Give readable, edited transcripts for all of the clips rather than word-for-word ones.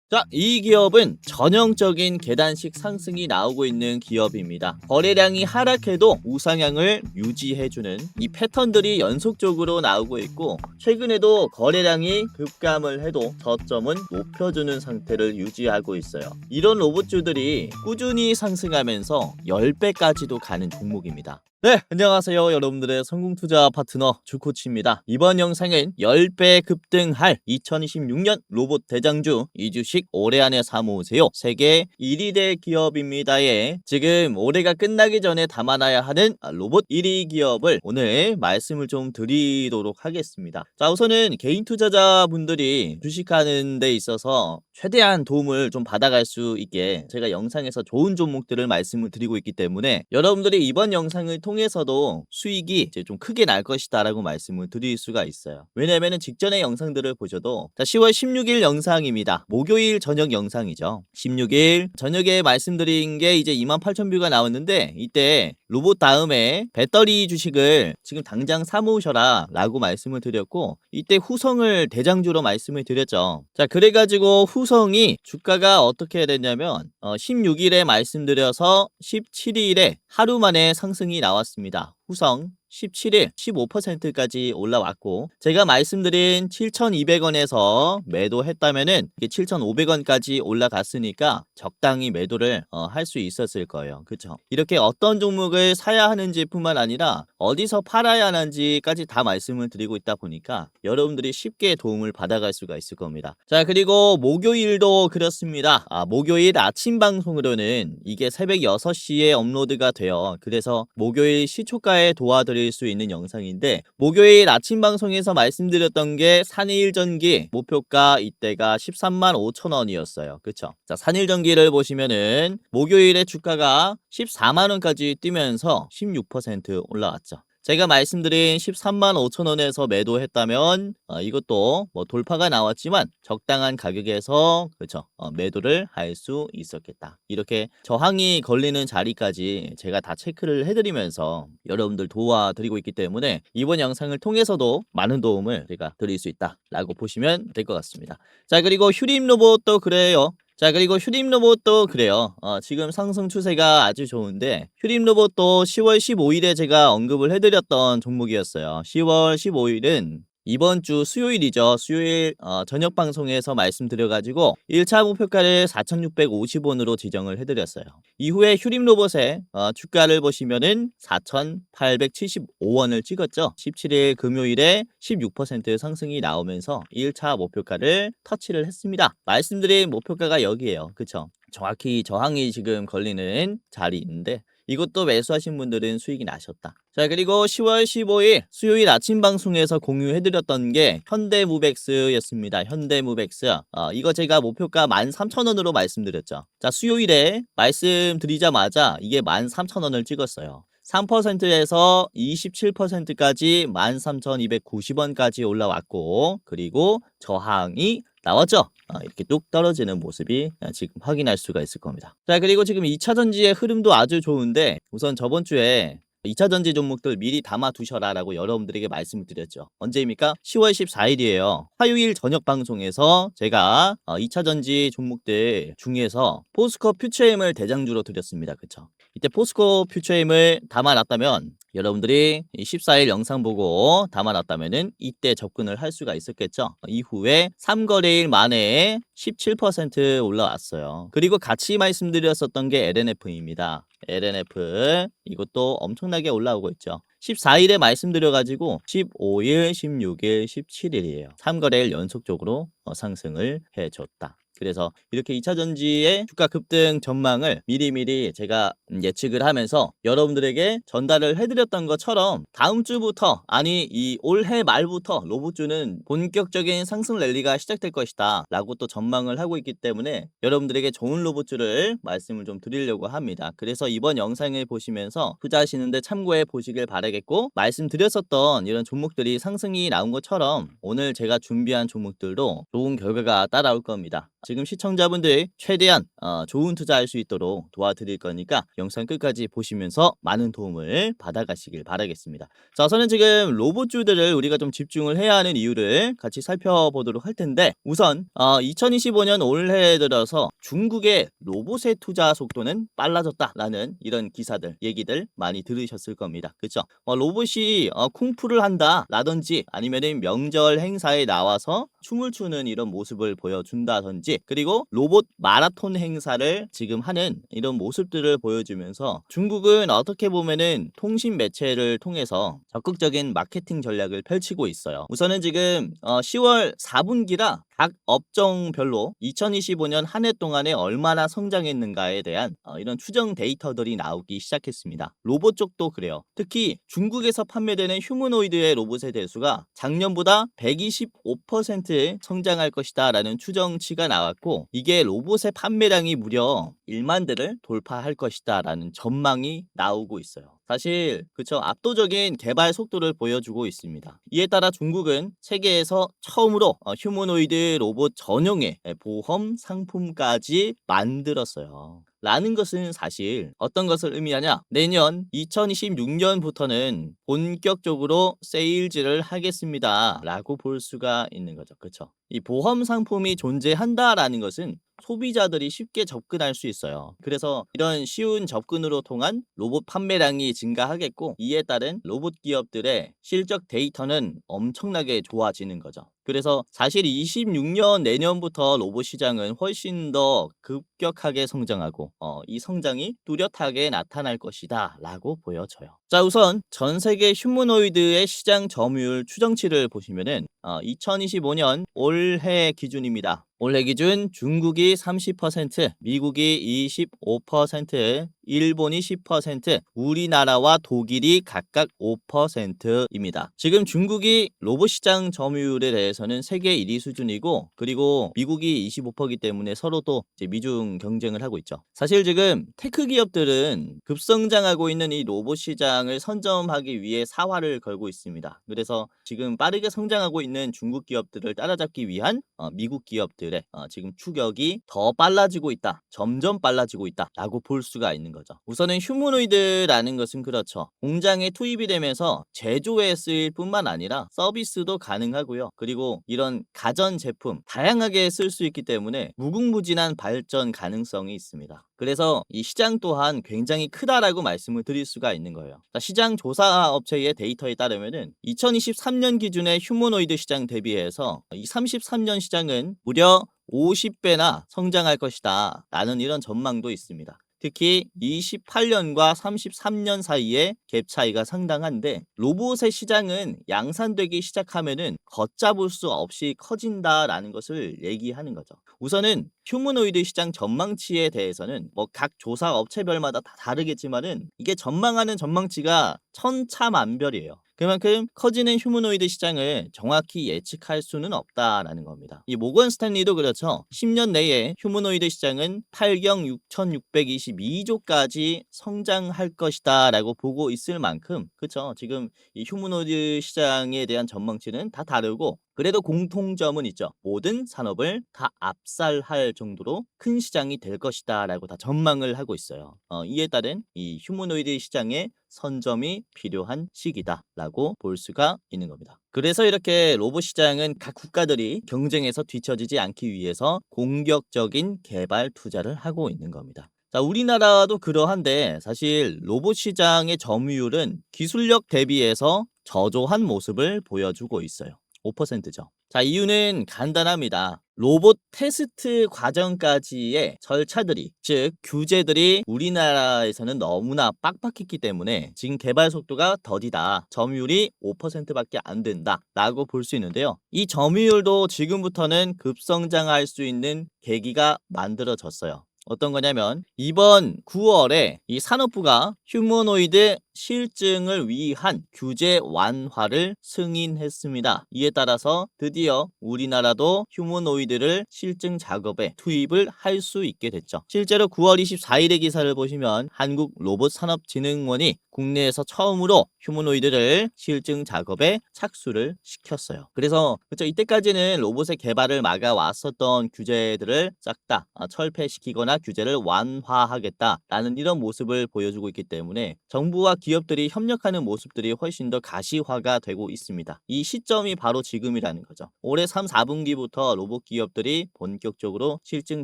자, 이 기업은 전형적인 계단식 상승이 나오고 있는 기업입니다. 거래량이 하락해도 우상향을 유지해주는 이 패턴들이 연속적으로 나오고 있고, 최근에도 거래량이 급감을 해도 저점은 높여주는 상태를 유지하고 있어요. 이런 로봇주들이 꾸준히 상승하면서 10배까지도 가는 종목입니다. 네, 안녕하세요. 여러분들의 성공투자 파트너 주코치입니다. 이번 영상은 10배 급등할 2026년 로봇 대장주 이 주식 올해 안에 사모으세요. 세계 1위 대 기업입니다에 지금 올해가 끝나기 전에 담아놔야 하는 로봇 1위 기업을 오늘 말씀을 좀 드리도록 하겠습니다. 자, 우선은 개인 투자자분들이 주식하는 데 있어서 최대한 도움을 좀 받아갈 수 있게 제가 영상에서 좋은 종목들을 말씀을 드리고 있기 때문에 여러분들이 이번 영상을 통해서도 수익이 이제 좀 크게 날 것이다 라고 말씀을 드릴 수가 있어요. 왜냐면은 직전의 영상들을 보셔도, 자, 10월 16일 영상입니다. 목요일 저녁 영상이죠. 16일 저녁에 말씀드린 게 이제 28,000뷰가 나왔는데, 이때 로봇 다음에 배터리 주식을 지금 당장 사모으셔라 라고 말씀을 드렸고, 이때 후성을 대장주로 말씀을 드렸죠. 자, 그래가지고 후성이 주가가 어떻게 됐냐면 16일에 말씀드려서 17일에 하루 만에 상승이 나왔습니다. 후성 17일 15%까지 올라왔고, 제가 말씀드린 7,200원에서 매도했다면은 이게 7,500원까지 올라갔으니까 적당히 매도를 할 수 있었을 거예요. 그쵸? 이렇게 어떤 종목을 사야 하는지 뿐만 아니라 어디서 팔아야 하는지까지 다 말씀을 드리고 있다 보니까 여러분들이 쉽게 도움을 받아갈 수가 있을 겁니다. 자, 그리고 목요일도 그렇습니다. 목요일 아침 방송으로는 이게 새벽 6시에 업로드가 돼요. 그래서 목요일 시초가에 도와드릴 수 있는 영상인데, 목요일 아침 방송에서 말씀드렸던 게 산일전기 목표가 이때가 13만 5천 원이었어요. 그쵸? 자, 산일전기를 보시면은 목요일에 주가가 14만 원까지 뛰면서 16% 올라왔죠. 제가 말씀드린 13만 5천 원에서 매도했다면 이것도 뭐 돌파가 나왔지만 적당한 가격에서, 그렇죠, 매도를 할 수 있었겠다. 이렇게 저항이 걸리는 자리까지 제가 다 체크를 해드리면서 여러분들 도와드리고 있기 때문에 이번 영상을 통해서도 많은 도움을 제가 드릴 수 있다라고 보시면 될 것 같습니다. 자, 그리고 휴림 로봇도 그래요. 자, 그리고 휴림 로봇도 그래요. 지금 상승 추세가 아주 좋은데, 휴림 로봇도 10월 15일에 제가 언급을 해드렸던 종목이었어요. 10월 15일은 이번 주 수요일이죠. 수요일 저녁 방송에서 말씀드려가지고 1차 목표가를 4,650원으로 지정을 해드렸어요. 이후에 휴림 로봇의 주가를 보시면은 4,875원을 찍었죠. 17일 금요일에 16% 상승이 나오면서 1차 목표가를 터치를 했습니다. 말씀드린 목표가가 여기에요. 그쵸? 정확히 저항이 지금 걸리는 자리인데, 이것도 매수하신 분들은 수익이 나셨다. 자, 그리고 10월 15일 수요일 아침 방송에서 공유해드렸던 게 현대무벡스였습니다. 현대무벡스. 이거 제가 목표가 13,000원으로 말씀드렸죠. 자, 수요일에 말씀드리자마자 이게 13,000원을 찍었어요. 3%에서 27%까지 13,290원까지 올라왔고, 그리고 저항이 나왔죠. 이렇게 뚝 떨어지는 모습이 지금 확인할 수가 있을 겁니다. 자, 그리고 지금 2차전지의 흐름도 아주 좋은데, 우선 저번 주에 2차전지 종목들 미리 담아 두셔라 라고 여러분들에게 말씀을 드렸죠. 언제입니까? 10월 14일이에요. 화요일 저녁 방송에서 제가 2차전지 종목들 중에서 포스코 퓨처엠을 대장주로 드렸습니다. 그쵸? 이때 포스코 퓨처엠을 담아놨다면, 여러분들이 14일 영상 보고 담아놨다면은 이때 접근을 할 수가 있었겠죠. 이후에 3거래일 만에 17% 올라왔어요. 그리고 같이 말씀드렸었던 게 LNF입니다. LNF 이것도 엄청나게 올라오고 있죠. 14일에 말씀드려가지고 15일, 16일, 17일이에요. 3거래일 연속적으로 상승을 해줬다. 그래서 이렇게 2차전지의 주가 급등 전망을 미리미리 제가 예측을 하면서 여러분들에게 전달을 해드렸던 것처럼, 다음 주부터, 아니 이 올해 말부터 로봇주는 본격적인 상승 랠리가 시작될 것이다 라고 또 전망을 하고 있기 때문에 여러분들에게 좋은 로봇주를 말씀을 좀 드리려고 합니다. 그래서 이번 영상을 보시면서 투자하시는데 참고해 보시길 바라겠고, 말씀드렸었던 이런 종목들이 상승이 나온 것처럼 오늘 제가 준비한 종목들도 좋은 결과가 따라올 겁니다. 지금 시청자분들 최대한 좋은 투자할 수 있도록 도와드릴 거니까 영상 끝까지 보시면서 많은 도움을 받아가시길 바라겠습니다. 자, 우선은 지금 로봇주들을 우리가 좀 집중을 해야 하는 이유를 같이 살펴보도록 할 텐데, 우선 2025년 올해 들어서 중국의 로봇의 투자 속도는 빨라졌다라는 이런 기사들, 얘기들 많이 들으셨을 겁니다. 그렇죠? 로봇이 쿵푸를 한다라든지 아니면은 명절 행사에 나와서 춤을 추는 이런 모습을 보여준다든지, 그리고 로봇 마라톤 행사를 지금 하는 이런 모습들을 보여주면서 중국은 어떻게 보면은 통신 매체를 통해서 적극적인 마케팅 전략을 펼치고 있어요. 우선은 지금 10월 4분기라 각 업종별로 2025년 한 해 동안에 얼마나 성장했는가에 대한 이런 추정 데이터들이 나오기 시작했습니다. 로봇 쪽도 그래요. 특히 중국에서 판매되는 휴머노이드의 로봇의 대수가 작년보다 125% 성장할 것이다 라는 추정치가 나왔고, 이게 로봇의 판매량이 무려 1만 대를 돌파할 것이다 라는 전망이 나오고 있어요. 사실 그쵸, 압도적인 개발 속도를 보여주고 있습니다. 이에 따라 중국은 세계에서 처음으로 휴머노이드 로봇 전용의 보험 상품까지 만들었어요. 라는 것은 사실 어떤 것을 의미하냐? 내년 2026년부터는 본격적으로 세일즈를 하겠습니다 라고 볼 수가 있는 거죠. 그쵸? 이 보험 상품이 존재한다라는 것은 소비자들이 쉽게 접근할 수 있어요. 그래서 이런 쉬운 접근으로 통한 로봇 판매량이 증가하겠고, 이에 따른 로봇 기업들의 실적 데이터는 엄청나게 좋아지는 거죠. 그래서 사실 26년 내년부터 로봇 시장은 훨씬 더 급격하게 성장하고 이 성장이 뚜렷하게 나타날 것이다 라고 보여져요. 자, 우선 전 세계 휴머노이드의 시장 점유율 추정치를 보시면은 2025년 올해 기준입니다. 올해 기준 중국이 30%, 미국이 25%, 일본이 10%, 우리나라와 독일이 각각 5%입니다. 지금 중국이 로봇 시장 점유율에 대해서는 세계 1위 수준이고, 그리고 미국이 25%이기 때문에 서로 또 이제 미중 경쟁을 하고 있죠. 사실 지금 테크 기업들은 급성장하고 있는 이 로봇 시장을 선점하기 위해 사활을 걸고 있습니다. 그래서 지금 빠르게 성장하고 있는 중국 기업들을 따라잡기 위한 미국 기업들의 지금 추격이 더 빨라지고 있다, 점점 빨라지고 있다 라고 볼 수가 있는 거죠. 우선은 휴머노이드라는 것은 그렇죠, 공장에 투입이 되면서 제조에 쓰일 뿐만 아니라 서비스도 가능하고요. 그리고 이런 가전 제품 다양하게 쓸 수 있기 때문에 무궁무진한 발전 가능성이 있습니다. 그래서 이 시장 또한 굉장히 크다라고 말씀을 드릴 수가 있는 거예요. 시장 조사 업체의 데이터에 따르면은 2023년 기준의 휴머노이드 시장 대비해서 이 33년 시장은 무려 50배나 성장할 것이다 라는 이런 전망도 있습니다. 특히 28년과 33년 사이에 갭 차이가 상당한데, 로봇의 시장은 양산되기 시작하면은 걷잡을 수 없이 커진다라는 것을 얘기하는 거죠. 우선은 휴머노이드 시장 전망치에 대해서는 각 조사 업체별마다 다 다르겠지만은 이게 전망하는 전망치가 천차만별이에요. 그만큼 커지는 휴머노이드 시장을 정확히 예측할 수는 없다라는 겁니다. 이 모건 스탠리도 그렇죠. 10년 내에 휴머노이드 시장은 8경 6,622조까지 성장할 것이다 라고 보고 있을 만큼, 그렇죠, 지금 이 휴머노이드 시장에 대한 전망치는 다 다르고, 그래도 공통점은 있죠. 모든 산업을 다 압살할 정도로 큰 시장이 될 것이다 라고 다 전망을 하고 있어요. 이에 따른 이 휴머노이드 시장의 선점이 필요한 시기다 라고 볼 수가 있는 겁니다. 그래서 이렇게 로봇 시장은 각 국가들이 경쟁에서 뒤처지지 않기 위해서 공격적인 개발 투자를 하고 있는 겁니다. 자, 우리나라도 그러한데 사실 로봇 시장의 점유율은 기술력 대비해서 저조한 모습을 보여주고 있어요. 5%죠. 자, 이유는 간단합니다. 로봇 테스트 과정까지의 절차들이, 즉 규제들이 우리나라에서는 너무나 빡빡했기 때문에 지금 개발 속도가 더디다, 점유율이 5%밖에 안 된다 라고 볼 수 있는데요. 이 점유율도 지금부터는 급성장할 수 있는 계기가 만들어졌어요. 어떤 거냐면 이번 9월에 이 산업부가 휴머노이드 실증을 위한 규제 완화를 승인했습니다. 이에 따라서 드디어 우리나라도 휴머노이드를 실증 작업에 투입을 할 수 있게 됐죠. 실제로 9월 24일의 기사를 보시면 한국로봇산업진흥원이 국내에서 처음으로 휴머노이드를 실증 작업에 착수를 시켰어요. 그래서 그렇죠. 이때까지는 로봇의 개발을 막아왔었던 규제들을 싹 다 철폐시키거나 규제를 완화하겠다라는 이런 모습을 보여주고 있기 때문에 정부와 기업들이 협력하는 모습들이 훨씬 더 가시화가 되고 있습니다. 이 시점이 바로 지금이라는 거죠. 올해 3, 4분기부터 로봇 기업들이 본격적으로 실증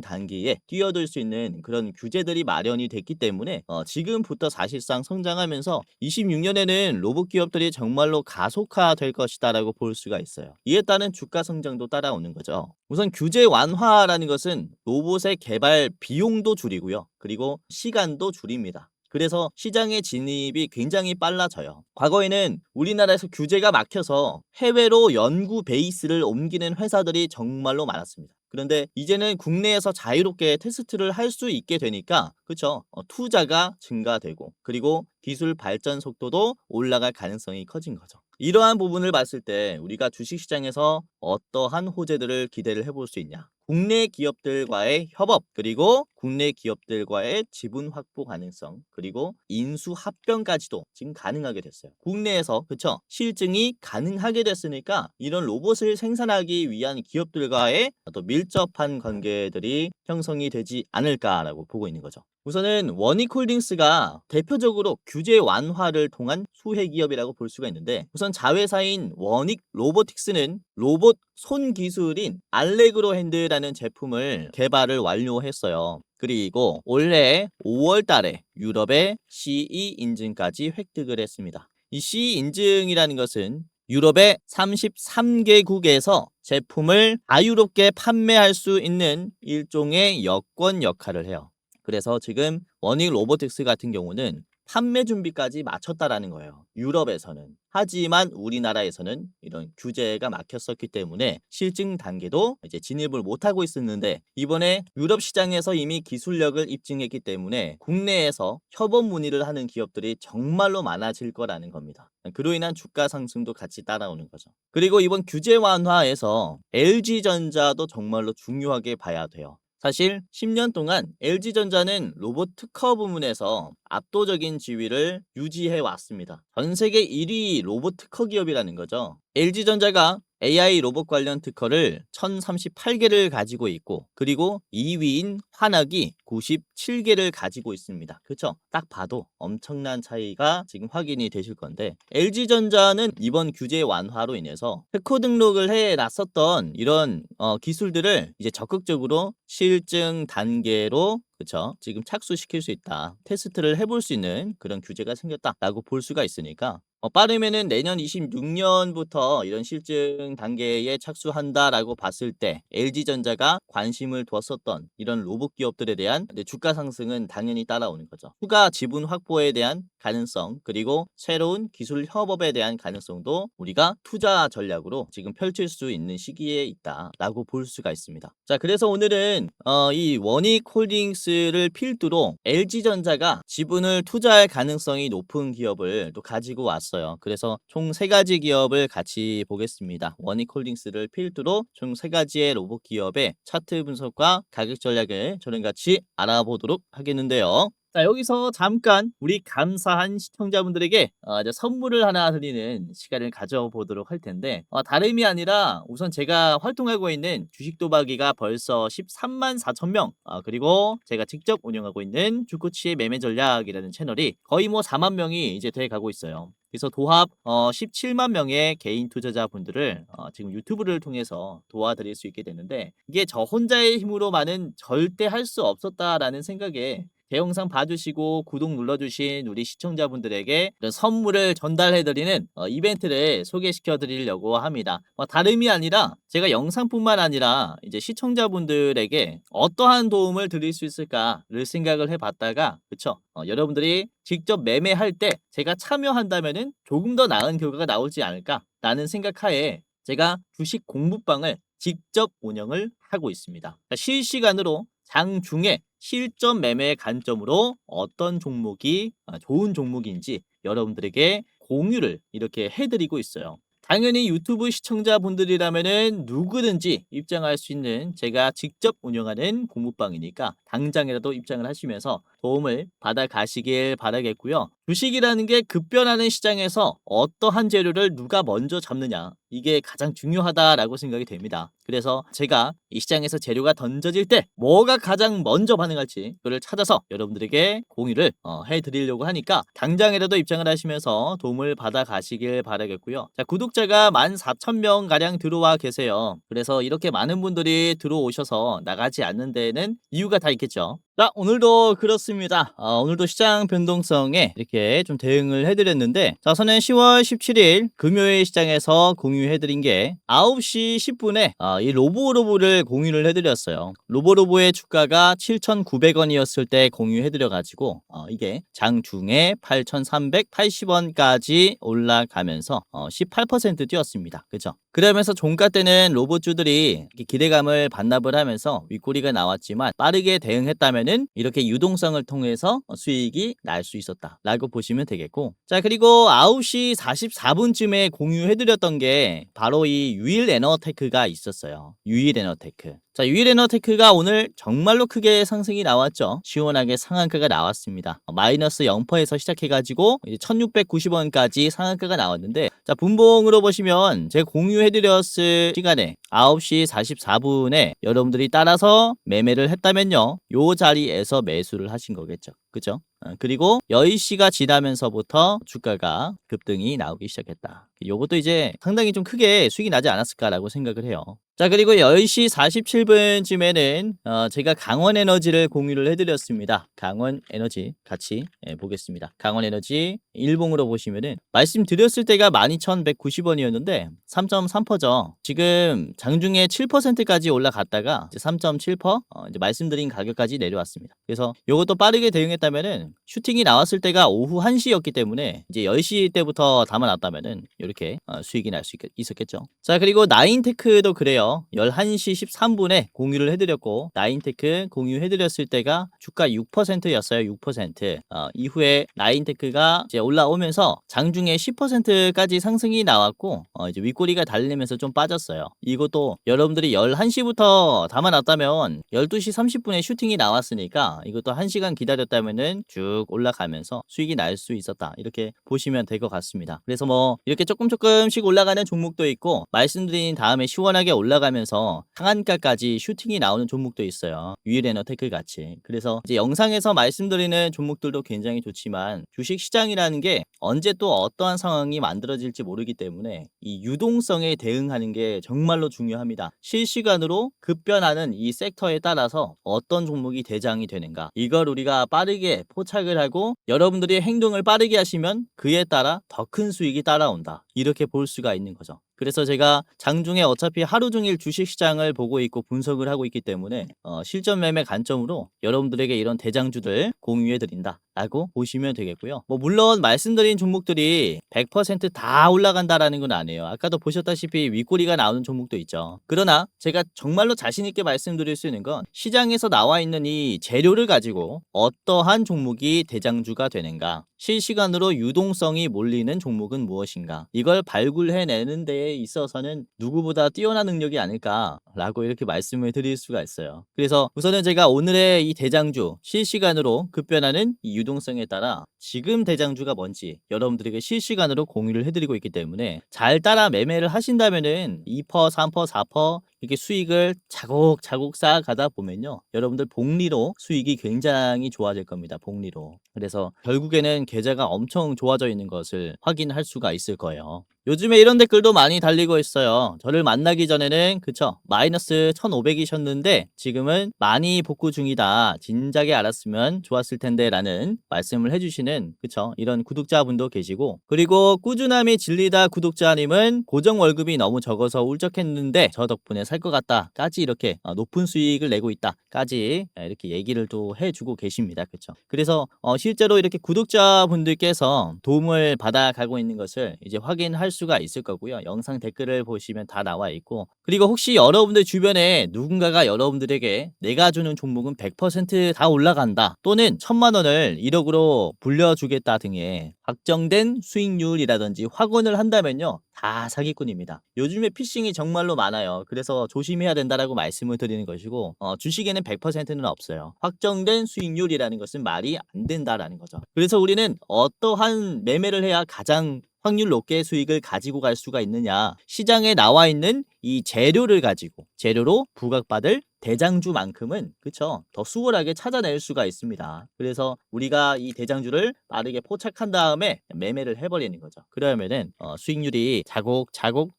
단계에 뛰어들 수 있는 그런 규제들이 마련이 됐기 때문에 지금부터 사실상 성장하면서 26년에는 로봇 기업들이 정말로 가속화될 것이다라고 볼 수가 있어요. 이에 따른 주가 성장도 따라오는 거죠. 우선 규제 완화라는 것은 로봇의 개발 비용도 줄이고요. 그리고 시간도 줄입니다. 그래서 시장의 진입이 굉장히 빨라져요. 과거에는 우리나라에서 규제가 막혀서 해외로 연구 베이스를 옮기는 회사들이 정말로 많았습니다. 그런데 이제는 국내에서 자유롭게 테스트를 할 수 있게 되니까 그렇죠. 투자가 증가되고 그리고 기술 발전 속도도 올라갈 가능성이 커진 거죠. 이러한 부분을 봤을 때 우리가 주식시장에서 어떠한 호재들을 기대를 해볼 수 있냐. 국내 기업들과의 협업 그리고 국내 기업들과의 지분 확보 가능성 그리고 인수 합병까지도 지금 가능하게 됐어요. 국내에서 그쵸 실증이 가능하게 됐으니까 이런 로봇을 생산하기 위한 기업들과의 또 밀접한 관계들이 형성이 되지 않을까라고 보고 있는 거죠. 우선은 원익홀딩스가 대표적으로 규제 완화를 통한 수혜 기업이라고 볼 수가 있는데 우선 자회사인 원익 로보틱스는 로봇 손 기술인 알레그로 핸드라는 제품을 개발을 완료했어요. 그리고 올해 5월 달에 유럽의 CE 인증까지 획득을 했습니다. 이 CE 인증이라는 것은 유럽의 33개국에서 제품을 자유롭게 판매할 수 있는 일종의 여권 역할을 해요. 그래서 지금 원익 로보틱스 같은 경우는 판매 준비까지 마쳤다라는 거예요. 유럽에서는. 하지만 우리나라에서는 이런 규제가 막혔었기 때문에 실증 단계도 이제 진입을 못하고 있었는데 이번에 유럽 시장에서 이미 기술력을 입증했기 때문에 국내에서 협업 문의를 하는 기업들이 정말로 많아질 거라는 겁니다. 그로 인한 주가 상승도 같이 따라오는 거죠. 그리고 이번 규제 완화에서 LG전자도 정말로 중요하게 봐야 돼요. 사실 10년 동안 LG전자는 로봇 특허 부문에서 압도적인 지위를 유지해 왔습니다. 전 세계 1위 로봇 특허 기업이라는 거죠. LG전자가 AI 로봇 관련 특허를 1038개를 가지고 있고 그리고 2위인 환학이 97개를 가지고 있습니다. 그렇죠? 딱 봐도 엄청난 차이가 지금 확인이 되실 건데 LG전자는 이번 규제 완화로 인해서 특허 등록을 해놨었던 이런 기술들을 이제 적극적으로 실증 단계로 그렇죠? 지금 착수시킬 수 있다. 테스트를 해볼 수 있는 그런 규제가 생겼다라고 볼 수가 있으니까 빠르면은 내년 26년부터 이런 실증 단계에 착수한다라고 봤을 때 LG전자가 관심을 두었었던 이런 로봇 기업들에 대한 주가 상승은 당연히 따라오는 거죠. 추가 지분 확보에 대한 가능성 그리고 새로운 기술 협업에 대한 가능성도 우리가 투자 전략으로 지금 펼칠 수 있는 시기에 있다라고 볼 수가 있습니다. 자, 그래서 오늘은 이 원익홀딩스를 필두로 LG전자가 지분을 투자할 가능성이 높은 기업을 또 가지고 왔어요. 그래서 총 3가지 기업을 같이 보겠습니다. 원익홀딩스를 필두로 총 3가지의 로봇 기업의 차트 분석과 가격 전략을 저는 같이 알아보도록 하겠는데요. 자, 여기서 잠깐 우리 감사한 시청자분들에게 이제 선물을 하나 드리는 시간을 가져보도록 할 텐데 다름이 아니라 우선 제가 활동하고 있는 주식도박이가 벌써 13만 4천 명 그리고 제가 직접 운영하고 있는 주코치의 매매 전략이라는 채널이 거의 뭐 4만 명이 이제 돼 가고 있어요. 그래서 도합 17만 명의 개인 투자자분들을 지금 유튜브를 통해서 도와드릴 수 있게 되는데 이게 저 혼자의 힘으로만은 절대 할 수 없었다라는 생각에 제 영상 봐주시고 구독 눌러주신 우리 시청자분들에게 이런 선물을 전달해드리는 이벤트를 소개시켜드리려고 합니다. 다름이 아니라 제가 영상뿐만 아니라 이제 시청자분들에게 어떠한 도움을 드릴 수 있을까를 생각을 해봤다가 그쵸? 여러분들이 직접 매매할 때 제가 참여한다면은 조금 더 나은 결과가 나오지 않을까라는 생각하에 제가 주식 공부방을 직접 운영을 하고 있습니다. 실시간으로 장중에 실전 매매 관점으로 어떤 종목이 좋은 종목인지 여러분들에게 공유를 이렇게 해드리고 있어요. 당연히 유튜브 시청자분들이라면은 누구든지 입장할 수 있는 제가 직접 운영하는 공부방이니까 당장이라도 입장을 하시면서 도움을 받아 가시길 바라겠고요. 주식이라는 게 급변하는 시장에서 어떠한 재료를 누가 먼저 잡느냐, 이게 가장 중요하다라고 생각이 됩니다. 그래서 제가 이 시장에서 재료가 던져질 때 뭐가 가장 먼저 반응할지 그걸 찾아서 여러분들에게 공유를 해드리려고 하니까 당장이라도 입장을 하시면서 도움을 받아 가시길 바라겠고요. 자, 구독자가 14,000명 가량 들어와 계세요. 그래서 이렇게 많은 분들이 들어오셔서 나가지 않는 데에는 이유가 다 있겠죠. 자, 오늘도 그렇습니다. 오늘도 시장 변동성에 이렇게 좀 대응을 해드렸는데, 자, 저는 10월 17일 금요일 시장에서 공유해드린 게 9시 10분에 이 로보로보를 공유를 해드렸어요. 로보로보의 주가가 7,900원이었을 때 공유해드려가지고 이게 장중에 8,380원까지 올라가면서 18% 뛰었습니다. 그죠? 그러면서 종가 때는 로봇주들이 기대감을 반납을 하면서 윗꼬리가 나왔지만 빠르게 대응했다면은 이렇게 유동성을 통해서 수익이 날 수 있었다라고 보시면 되겠고, 자, 그리고 9시 44분쯤에 공유해드렸던 게 바로 이 유일에너테크가 있었어요. 유일에너테크. 자, 유일에너테크가 오늘 정말로 크게 상승이 나왔죠. 시원하게 상한가가 나왔습니다. 마이너스 0%에서 시작해가지고 1690원까지 상한가가 나왔는데, 자, 분봉으로 보시면 제가 공유해드렸을 시간에 9시 44분에 여러분들이 따라서 매매를 했다면요, 요 자리에서 매수를 하신 거겠죠. 그죠? 그리고 10시가 지나면서부터 주가가 급등이 나오기 시작했다. 요것도 이제 상당히 좀 크게 수익이 나지 않았을까라고 생각을 해요. 자, 그리고 10시 47분쯤에는 제가 강원에너지를 공유를 해드렸습니다. 강원에너지 같이 보겠습니다. 강원에너지 일봉으로 보시면은 말씀드렸을 때가 12,190원이었는데 3.3%죠. 지금 장중에 7%까지 올라갔다가 이제 3.7% 이제 말씀드린 가격까지 내려왔습니다. 그래서 요것도 빠르게 대응했다면은 슈팅이 나왔을 때가 오후 1시였기 때문에 이제 10시 때부터 담아놨다면은 이렇게 수익이 날 수 있었겠죠. 자, 그리고 나인테크도 그래요. 11시 13분에 공유를 해드렸고, 나인테크 공유해드렸을 때가 주가 6%였어요. 6%. 이후에 나인테크가 이제 올라오면서 장중에 10%까지 상승이 나왔고, 이제 윗꼬리가 달리면서 좀 빠졌어요. 이것도 여러분들이 11시부터 담아놨다면 12시 30분에 슈팅이 나왔으니까 이것도 1시간 기다렸다면은 쭉 올라가면서 수익이 날 수 있었다. 이렇게 보시면 될 것 같습니다. 그래서 뭐 이렇게 조금씩 올라가는 종목도 있고, 말씀드린 다음에 시원하게 올라가면서 상한가까지 슈팅이 나오는 종목도 있어요. 유일에너테크 같이. 그래서 이제 영상에서 말씀드리는 종목들도 굉장히 좋지만 주식 시장이라는 게 언제 또 어떠한 상황이 만들어질지 모르기 때문에 이 유동성에 대응하는 게 정말로 중요합니다. 실시간으로 급변하는 이 섹터에 따라서 어떤 종목이 대장이 되는가, 이걸 우리가 빠르게 포착을 하고 여러분들이 행동을 빠르게 하시면 그에 따라 더 큰 수익이 따라온다, 이렇게 볼 수가 있는 거죠. 그래서 제가 장중에 어차피 하루 종일 주식시장을 보고 있고 분석을 하고 있기 때문에 실전 매매 관점으로 여러분들에게 이런 대장주들 공유해드린다 라고 보시면 되겠고요. 뭐 물론 말씀드린 종목들이 100%다 올라간다라는 건 아니에요. 아까도 보셨다시피 윗꼬리가 나오는 종목도 있죠. 그러나 제가 정말로 자신있게 말씀드릴 수 있는 건 시장에서 나와 있는 이 재료를 가지고 어떠한 종목이 대장주가 되는가, 실시간으로 유동성이 몰리는 종목은 무엇인가, 이걸 발굴해내는 데에 있어서는 누구보다 뛰어난 능력이 아닐까라고 이렇게 말씀을 드릴 수가 있어요. 그래서 우선은 제가 오늘의 이 대장주, 실시간으로 급변하는 이 유동성에 따라 지금 대장주가 뭔지 여러분들에게 실시간으로 공유를 해드리고 있기 때문에 잘 따라 매매를 하신다면은 2%, 3%, 4% 이렇게 수익을 차곡차곡 쌓아가다 보면요, 여러분들 복리로 수익이 굉장히 좋아질 겁니다. 복리로. 그래서 결국에는 계좌가 엄청 좋아져 있는 것을 확인할 수가 있을 거예요. 요즘에 이런 댓글도 많이 달리고 있어요. 저를 만나기 전에는 그쵸, 마이너스 1,500이셨는데 지금은 많이 복구 중이다, 진작에 알았으면 좋았을 텐데 라는 말씀을 해주시는, 그쵸, 이런 구독자분도 계시고, 그리고 꾸준함이 진리다 구독자님은 고정 월급이 너무 적어서 울적했는데 저 덕분에 살 것 같다까지 이렇게 높은 수익을 내고 있다까지 이렇게 얘기를 또 해주고 계십니다. 그렇죠? 그래서 실제로 이렇게 구독자분들께서 도움을 받아가고 있는 것을 이제 확인할 수가 있을 거고요. 영상 댓글을 보시면 다 나와 있고, 그리고 혹시 여러분들 주변에 누군가가 여러분들에게 내가 주는 종목은 100%다 올라간다, 또는 1000만 원을 1억으로 불려주겠다 등의 확정된 수익률이라든지 확언을 한다면요, 다 사기꾼입니다. 요즘에 피싱이 정말로 많아요. 그래서 조심해야 된다라고 말씀을 드리는 것이고, 주식에는 100%는 없어요. 확정된 수익률이라는 것은 말이 안 된다라는 거죠. 그래서 우리는 어떠한 매매를 해야 가장 확률 높게 수익을 가지고 갈 수가 있느냐, 시장에 나와 있는 이 재료를 가지고 재료로 부각받을 대장주만큼은, 그쵸, 더 수월하게 찾아낼 수가 있습니다. 그래서 우리가 이 대장주를 빠르게 포착한 다음에 매매를 해버리는 거죠. 그러면은 수익률이 자곡자곡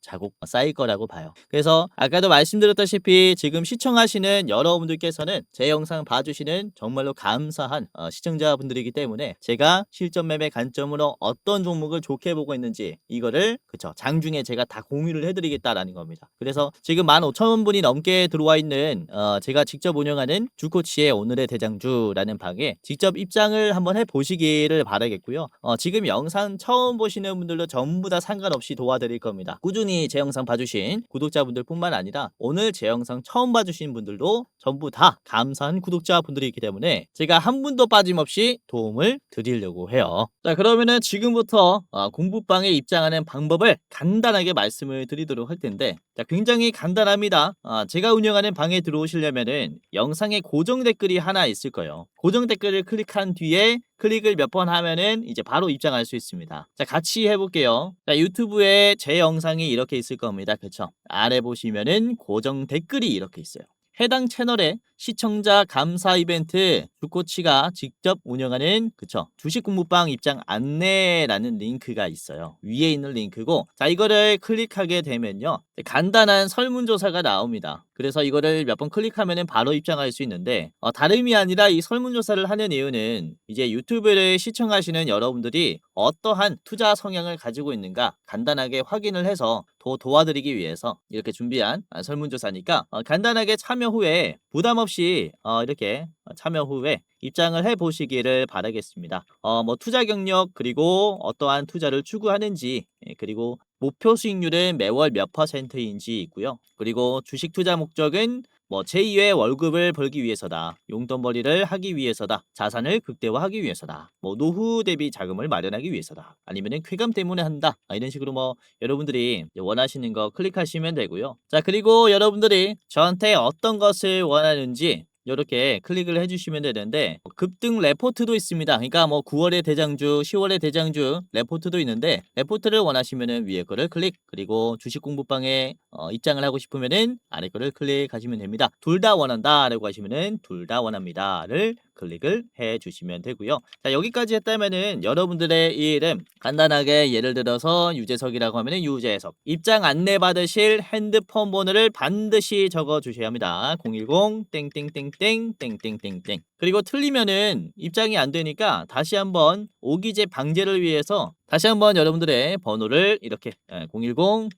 쌓일 거라고 봐요. 그래서 아까도 말씀드렸다시피 지금 시청하시는 여러분들께서는 제 영상 봐주시는 정말로 감사한 시청자분들이기 때문에 제가 실전 매매 관점으로 어떤 종목을 좋게 보고 있는지 이거를, 그쵸, 장중에 제가 다 공유를 해드리겠다라는 겁니다. 그래서 지금 15,000분이 넘게 들어와 있는 제가 직접 운영하는 주코치의 오늘의 대장주라는 방에 직접 입장을 한번 해보시기를 바라겠고요. 지금 영상 처음 보시는 분들도 전부 다 상관없이 도와드릴 겁니다. 꾸준히 제 영상 봐주신 구독자분들 뿐만 아니라 오늘 제 영상 처음 봐주신 분들도 전부 다 감사한 구독자분들이기 때문에 제가 한 분도 빠짐없이 도움을 드리려고 해요. 자, 그러면은 지금부터 공부방에 입장하는 방법을 간단하게 말씀을 드리도록 할 텐데, 자, 굉장히 간단합니다. 제가 운영하는 방에 들어오시려면은 영상에 고정 댓글이 하나 있을 거예요. 고정 댓글을 클릭한 뒤에 클릭을 몇 번 하면은 이제 바로 입장할 수 있습니다. 자, 같이 해볼게요. 자, 유튜브에 제 영상이 이렇게 있을 겁니다. 그쵸? 아래 보시면은 고정 댓글이 이렇게 있어요. 해당 채널에 시청자 감사 이벤트 주코치가 직접 운영하는, 그쵸, 주식 공부방 입장 안내라는 링크가 있어요. 위에 있는 링크고, 자, 이거를 클릭하게 되면요, 간단한 설문조사가 나옵니다. 그래서 이거를 몇 번 클릭하면 바로 입장할 수 있는데, 다름이 아니라 이 설문조사를 하는 이유는 이제 유튜브를 시청하시는 여러분들이 어떠한 투자 성향을 가지고 있는가 간단하게 확인을 해서 도와드리기 위해서 이렇게 준비한 설문조사니까, 간단하게 참여 후에 부담 없이 이렇게 참여 후에 입장을 해 보시기를 바라겠습니다. 뭐 투자 경력, 그리고 어떠한 투자를 추구하는지, 그리고 목표 수익률은 매월 몇 %인지 있고요. 그리고 주식 투자 목적은 뭐 제2의 월급을 벌기 위해서다, 용돈벌이를 하기 위해서다, 자산을 극대화하기 위해서다, 뭐 노후 대비 자금을 마련하기 위해서다, 아니면은 쾌감 때문에 한다, 이런 식으로 뭐 여러분들이 원하시는 거 클릭하시면 되고요. 자, 그리고 여러분들이 저한테 어떤 것을 원하는지 이렇게 클릭을 해주시면 되는데, 급등 레포트도 있습니다. 그러니까 뭐 9월의 대장주, 10월의 대장주 레포트도 있는데, 레포트를 원하시면은 위에 거를 클릭, 그리고 주식 공부방에 입장을 하고 싶으면은 아래 거를 클릭하시면 됩니다. 둘 다 원한다라고 하시면은 둘 다 원합니다를 클릭을 해 주시면 되고요. 자, 여기까지 했다면은 여러분들의 이 이름 간단하게, 예를 들어서 유재석이라고 하면은 유재석, 입장 안내 받으실 핸드폰 번호를 반드시 적어 주셔야 합니다. 010 땡땡땡땡 땡땡땡땡. 그리고 틀리면은 입장이 안 되니까 다시 한번 오기재 방지를 위해서 다시 한번 여러분들의 번호를 이렇게 010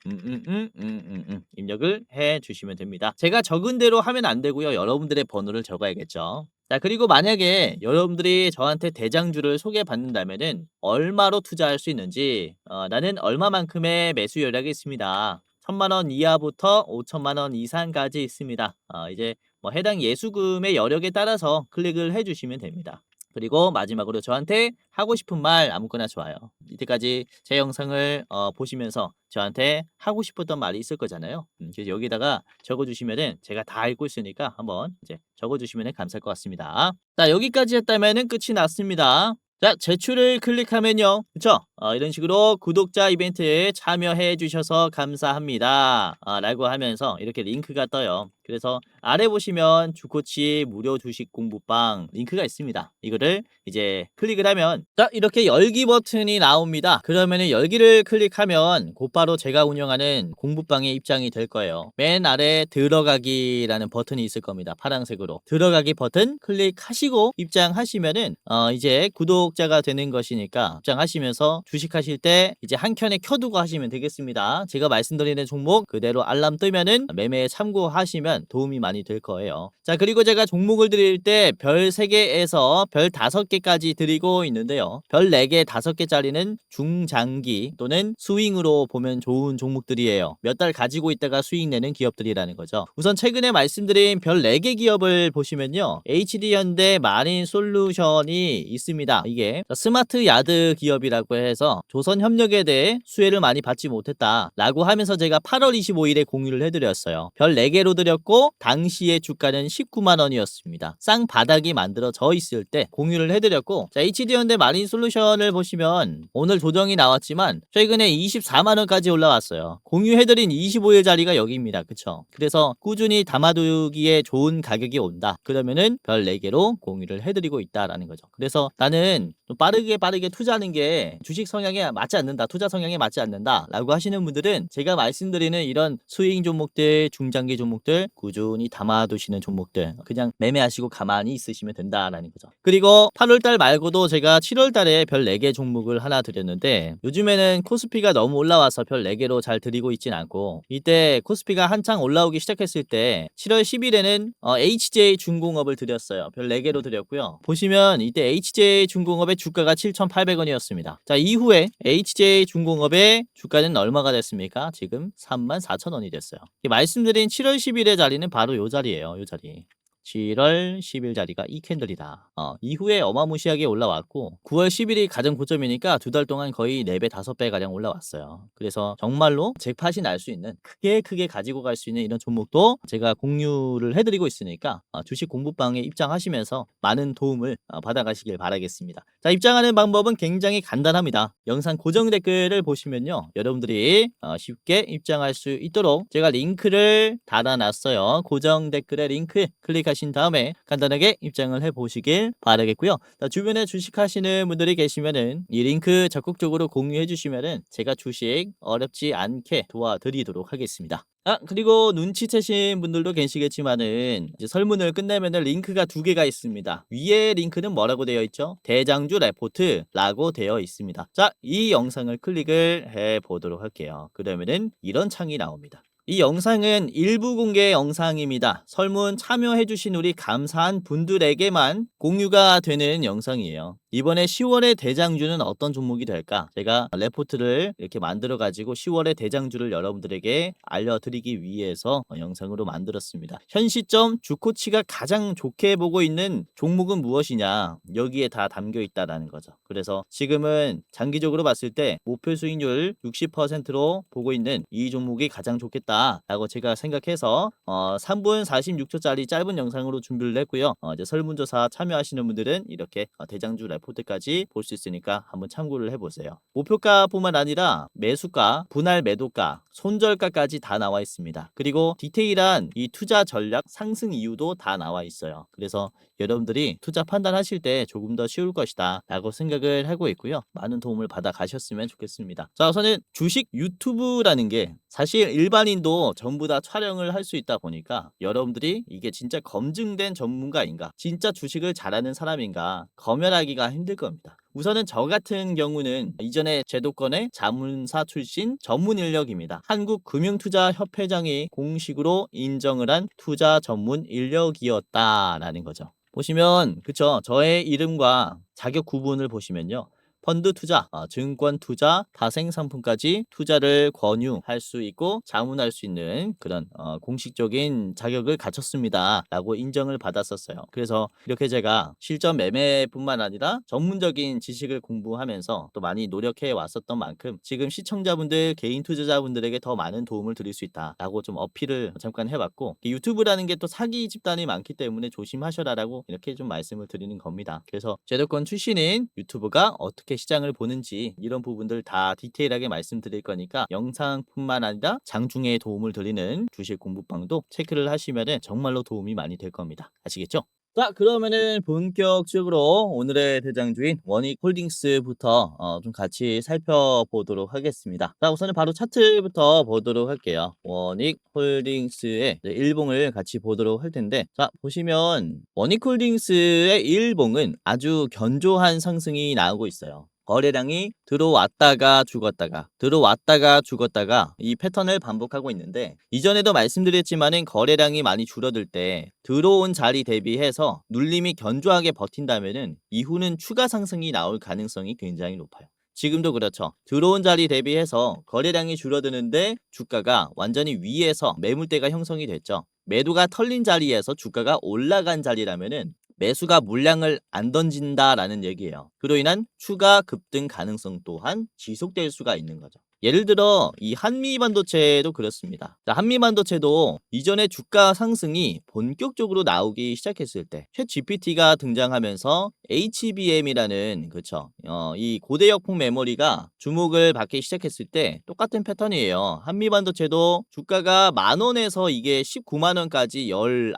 입력을 해 주시면 됩니다. 제가 적은 대로 하면 안 되고요. 여러분들의 번호를 적어야겠죠. 자, 그리고 만약에 여러분들이 저한테 대장주를 소개받는다면은 얼마로 투자할 수 있는지, 나는 얼마만큼의 매수 여력이 있습니다. 1000만 원 이하부터 5천만 원 이상까지 있습니다. 이제 뭐 해당 예수금의 여력에 따라서 클릭을 해주시면 됩니다. 그리고 마지막으로 저한테 하고 싶은 말 아무거나 좋아요. 이때까지 제 영상을 보시면서 저한테 하고 싶었던 말이 있을 거잖아요. 그래서 여기다가 적어주시면은 제가 다 읽고 있으니까 한번 이제 적어주시면 감사할 것 같습니다. 자, 여기까지 했다면은 끝이 났습니다. 자, 제출을 클릭하면요, 그쵸? 이런 식으로 구독자 이벤트에 참여해 주셔서 감사합니다, 라고 하면서 이렇게 링크가 떠요. 그래서 아래 보시면 주코치 무료 주식 공부방 링크가 있습니다. 이거를 이제 클릭을 하면, 자, 이렇게 열기 버튼이 나옵니다. 그러면은 열기를 클릭하면 곧바로 제가 운영하는 공부방에 입장이 될 거예요. 맨 아래 들어가기라는 버튼이 있을 겁니다. 파란색으로 들어가기 버튼 클릭하시고 입장하시면은 이제 구독자가 되는 것이니까 입장하시면서 주식하실 때 이제 한 켠에 켜두고 하시면 되겠습니다. 제가 말씀드리는 종목 그대로 알람 뜨면은 매매에 참고하시면 도움이 많이 될 거예요. 자, 그리고 제가 종목을 드릴 때 별 3개에서 별 5개까지 드리고 있는데요. 별 4개, 5개짜리는 중장기 또는 스윙으로 보면 좋은 종목들이에요. 몇 달 가지고 있다가 수익 내는 기업들이라는 거죠. 우선 최근에 말씀드린 별 4개 기업을 보시면요. HD현대, 마린솔루션이 있습니다. 이게 스마트 야드 기업이라고 해서 조선협력에 대해 수혜를 많이 받지 못했다 라고 하면서 제가 8월 25일에 공유를 해드렸어요. 별 4개로 드렸고 당시의 주가는 19만 원이었습니다. 쌍바닥이 만들어져 있을 때 공유를 해드렸고, 자, HD현대 마린솔루션을 보시면 오늘 조정이 나왔지만 최근에 24만 원까지 올라왔어요. 공유해드린 25일짜리가 여기입니다. 그쵸? 그래서 꾸준히 담아두기에 좋은 가격이 온다 그러면은 별 4개로 공유를 해드리고 있다라는 거죠. 그래서 나는 좀 빠르게 투자하는 게 주식 성향에 맞지 않는다, 투자 성향에 맞지 않는다 라고 하시는 분들은 제가 말씀드리는 이런 스윙 종목들, 중장기 종목들 꾸준히 담아두시는 종목들 그냥 매매하시고 가만히 있으시면 된다라는 거죠. 그리고 8월달 말고도 제가 7월달에 별 4개 종목을 하나 드렸는데, 요즘에는 코스피가 너무 올라와서 별 4개로 잘 드리고 있진 않고, 이때 코스피가 한창 올라오기 시작했을 때 7월 10일에는 HJ 중공업을 드렸어요. 별 4개로 드렸고요. 보시면 이때 HJ 중공업의 주가가 7,800원이었습니다. 자, 이후에 HJ 중공업의 주가는 얼마가 됐습니까? 지금 34,000원이 됐어요. 말씀드린 7월 10일의 자리는 바로 요 자리예요. 요 자리. 7월 10일 자리가 이 캔들이다. 이후에 어마무시하게 올라왔고 9월 10일이 가장 고점이니까 2달 동안 거의 4배, 5배 가량 올라왔어요. 그래서 정말로 잭팟이 날 수 있는 크게 가지고 갈 수 있는 이런 종목도 제가 공유를 해드리고 있으니까 주식 공부방에 입장하시면서 많은 도움을 받아가시길 바라겠습니다. 자, 입장하는 방법은 굉장히 간단합니다. 영상 고정 댓글을 보시면요, 여러분들이 쉽게 입장할 수 있도록 제가 링크를 달아놨어요. 고정 댓글에 링크 클릭하시면 다음에 간단하게 입장을 해보시길 바라겠고요. 주변에 주식하시는 분들이 계시면은 이 링크 적극적으로 공유해 주시면은 제가 주식 어렵지 않게 도와드리도록 하겠습니다. 그리고 눈치채신 분들도 계시겠지만은 이제 설문을 끝내면은 링크가 2개가 있습니다. 위에 링크는 뭐라고 되어 있죠? 대장주 레포트라고 되어 있습니다. 자, 이 영상을 클릭을 해 보도록 할게요. 그러면은 이런 창이 나옵니다. 이 영상은 일부 공개 영상입니다. 설문 참여해주신 우리 감사한 분들에게만 공유가 되는 영상이에요. 이번에 10월의 대장주는 어떤 종목이 될까? 제가 레포트를 이렇게 만들어가지고 10월의 대장주를 여러분들에게 알려드리기 위해서 영상으로 만들었습니다. 현 시점 주코치가 가장 좋게 보고 있는 종목은 무엇이냐? 여기에 다 담겨 있다라는 거죠. 그래서 지금은 장기적으로 봤을 때 목표 수익률 60%로 보고 있는 이 종목이 가장 좋겠다 라고 제가 생각해서 3분 46초짜리 짧은 영상으로 준비를 했고요. 이제 설문조사 참여하시는 분들은 이렇게 대장주 레포트까지 볼 수 있으니까 한번 참고를 해보세요. 목표가뿐만 아니라 매수가, 분할 매도가, 손절가까지 다 나와 있습니다. 그리고 디테일한 이 투자 전략 상승 이유도 다 나와 있어요. 그래서 여러분들이 투자 판단하실 때 조금 더 쉬울 것이다 라고 생각을 하고 있고요. 많은 도움을 받아 가셨으면 좋겠습니다. 자, 우선은 주식 유튜브라는 게 사실 일반인도 전부 다 촬영을 할 수 있다 보니까 여러분들이 이게 진짜 검증된 전문가인가, 진짜 주식을 잘하는 사람인가 검열하기가 힘들 겁니다. 우선은 저 같은 경우는 이전에 제도권의 자문사 출신 전문 인력입니다. 한국금융투자협회장이 공식으로 인정을 한 투자 전문 인력이었다라는 거죠. 보시면 그쵸, 저의 이름과 자격 구분을 보시면요, 펀드 투자, 증권 투자, 파생 상품까지 투자를 권유할 수 있고 자문할 수 있는 그런 공식적인 자격을 갖췄습니다 라고 인정을 받았었어요. 그래서 이렇게 제가 실전 매매뿐만 아니라 전문적인 지식을 공부하면서 또 많이 노력해 왔었던 만큼 지금 시청자분들, 개인 투자자분들에게 더 많은 도움을 드릴 수 있다 라고 좀 어필을 잠깐 해봤고, 유튜브라는 게 또 사기 집단이 많기 때문에 조심하셔라 라고 이렇게 좀 말씀을 드리는 겁니다. 그래서 제도권 출신인 유튜브가 어떻게 시장을 보는지 이런 부분들 다 디테일하게 말씀드릴 거니까 영상뿐만 아니라 장중에 도움을 드리는 주식 공부방도 체크를 하시면은 정말로 도움이 많이 될 겁니다. 아시겠죠? 자, 그러면은 본격적으로 오늘의 대장주인 원익홀딩스부터 좀 같이 살펴보도록 하겠습니다. 자, 우선은 바로 차트부터 보도록 할게요. 원익홀딩스의 일봉을 같이 보도록 할 텐데, 자, 보시면 원익홀딩스의 일봉은 아주 견조한 상승이 나오고 있어요. 거래량이 들어왔다가 죽었다가 들어왔다가 죽었다가 이 패턴을 반복하고 있는데, 이전에도 말씀드렸지만은 거래량이 많이 줄어들 때 들어온 자리 대비해서 눌림이 견조하게 버틴다면은 이후는 추가 상승이 나올 가능성이 굉장히 높아요. 지금도 그렇죠. 들어온 자리 대비해서 거래량이 줄어드는데 주가가 완전히 위에서 매물대가 형성이 됐죠. 매도가 털린 자리에서 주가가 올라간 자리라면은 매수가 물량을 안 던진다라는 얘기예요. 그로 인한 추가 급등 가능성 또한 지속될 수가 있는 거죠. 예를 들어 이 한미반도체도 그렇습니다. 자, 한미반도체도 이전에 주가 상승이 본격적으로 나오기 시작했을 때 챗GPT가 등장하면서 HBM이라는, 그쵸, 이 고대역폭 메모리가 주목을 받기 시작했을 때 똑같은 패턴이에요. 한미반도체도 주가가 10,000원에서 이게 190,000원까지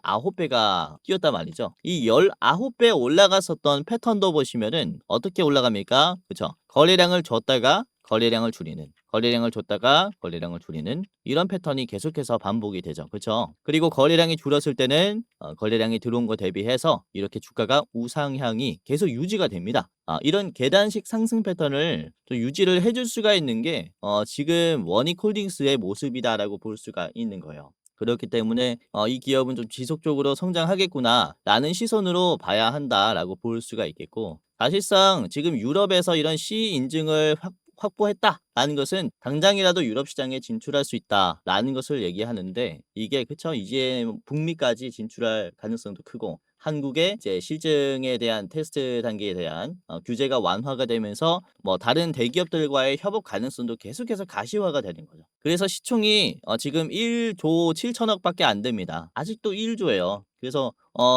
19배가 뛰었단 말이죠. 이 19배 올라갔었던 패턴도 보시면은 어떻게 올라갑니까? 그쵸? 거래량을 줬다가 거래량을 줄이는, 거래량을 줬다가 거래량을 줄이는 이런 패턴이 계속해서 반복이 되죠. 그렇죠? 그리고 거래량이 줄었을 때는 거래량이 들어온 거 대비해서 이렇게 주가가 우상향이 계속 유지가 됩니다. 이런 계단식 상승 패턴을 또 유지를 해줄 수가 있는 게 지금 원익홀딩스의 모습이다라고 볼 수가 있는 거예요. 그렇기 때문에 이 기업은 좀 지속적으로 성장하겠구나라는 시선으로 봐야 한다라고 볼 수가 있겠고, 사실상 지금 유럽에서 이런 CE 인증을 확보했다라는 것은 당장이라도 유럽 시장에 진출할 수 있다라는 것을 얘기하는데, 이게 그쵸, 이제 북미까지 진출할 가능성도 크고 한국의 이제 실증에 대한 테스트 단계에 대한 규제가 완화가 되면서 뭐 다른 대기업들과의 협업 가능성도 계속해서 가시화가 되는 거죠. 그래서 시총이 지금 1조 7천억밖에 안 됩니다. 아직도 1조예요. 그래서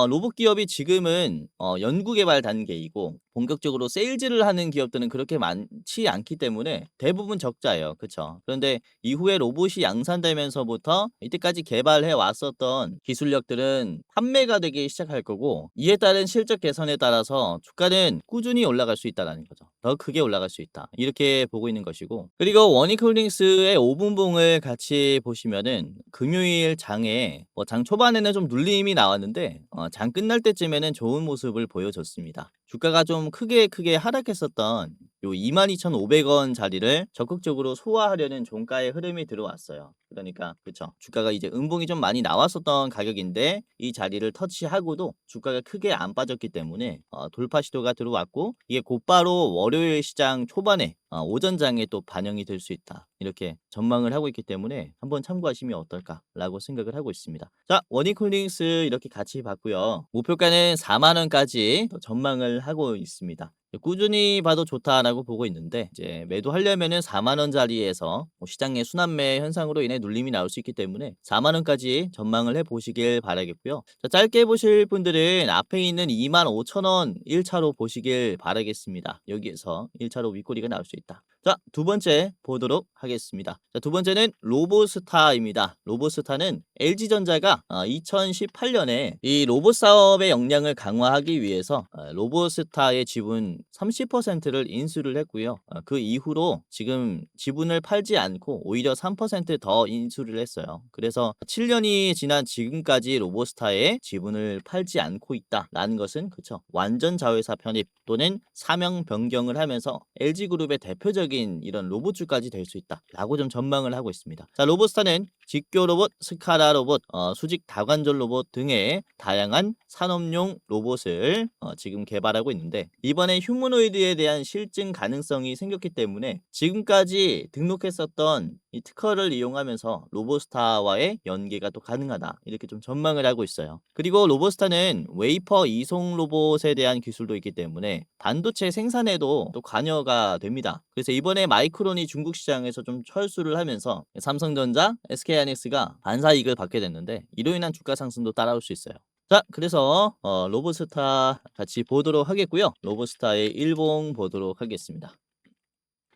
로봇 기업이 지금은 연구개발 단계이고 본격적으로 세일즈를 하는 기업들은 그렇게 많지 않기 때문에 대부분 적자예요. 그쵸? 그런데 이후에 로봇이 양산되면서부터 이때까지 개발해 왔었던 기술력들은 판매가 되기 시작할 거고, 이에 따른 실적 개선에 따라서 주가는 꾸준히 올라갈 수 있다는 거죠. 더 크게 올라갈 수 있다, 이렇게 보고 있는 것이고, 그리고 원익홀딩스의 5분봉을 같이 보시면은 금요일 장에 장 초반에는 좀 눌림이 나왔는데 장 끝날 때쯤에는 좋은 모습을 보여줬습니다. 주가가 좀 크게 하락했었던 요 22,500원 자리를 적극적으로 소화하려는 종가의 흐름이 들어왔어요. 그러니까 그쵸, 주가가 이제 음봉이 좀 많이 나왔었던 가격인데 이 자리를 터치하고도 주가가 크게 안 빠졌기 때문에 돌파 시도가 들어왔고, 이게 곧바로 월요일 시장 초반에 오전장에 또 반영이 될 수 있다, 이렇게 전망을 하고 있기 때문에 한번 참고하시면 어떨까라고 생각을 하고 있습니다. 자, 원익홀딩스 이렇게 같이 봤고요. 목표가는 4만원까지 전망을 하고 있습니다. 꾸준히 봐도 좋다라고 보고 있는데, 이제 매도하려면은 4만원짜리에서 시장의 순환매 현상으로 인해 눌림이 나올 수 있기 때문에 4만원까지 전망을 해보시길 바라겠고요. 자, 짧게 보실 분들은 앞에 있는 25,000원 1차로 보시길 바라겠습니다. 여기에서 1차로 윗꼬리가 나올 수 있다. 자, 두 번째 보도록 하겠습니다. 자, 두 번째는 로보스타입니다. 로보스타는 LG전자가 2018년에 이 로봇 사업의 역량을 강화하기 위해서 로보스타의 지분 30%를 인수를 했고요. 그 이후로 지금 지분을 팔지 않고 오히려 3%더 인수를 했어요. 그래서 7년이 지난 지금까지 로보스타의 지분을 팔지 않고 있다라는 것은, 그쵸, 완전 자회사 편입 또는 사명 변경을 하면서 LG그룹의 대표적인 이런 로봇주까지 될 수 있다라고 좀 전망을 하고 있습니다. 자, 로보스타는 직교 로봇, 스카라 로봇, 수직 다관절 로봇 등의 다양한 산업용 로봇을 지금 개발하고 있는데, 이번에 휴머노이드에 대한 실증 가능성이 생겼기 때문에 지금까지 등록했었던 이 특허를 이용하면서 로보스타와의 연계가 또 가능하다, 이렇게 좀 전망을 하고 있어요. 그리고 로보스타는 웨이퍼 이송 로봇에 대한 기술도 있기 때문에 반도체 생산에도 또 관여가 됩니다. 그래서 이번에 마이크론이 중국 시장에서 좀 철수를 하면서 삼성전자, SK하이닉스가 반사이익을 받게 됐는데, 이로 인한 주가 상승도 따라올 수 있어요. 자, 그래서 로보스타 같이 보도록 하겠고요. 로보스타의 일봉 보도록 하겠습니다.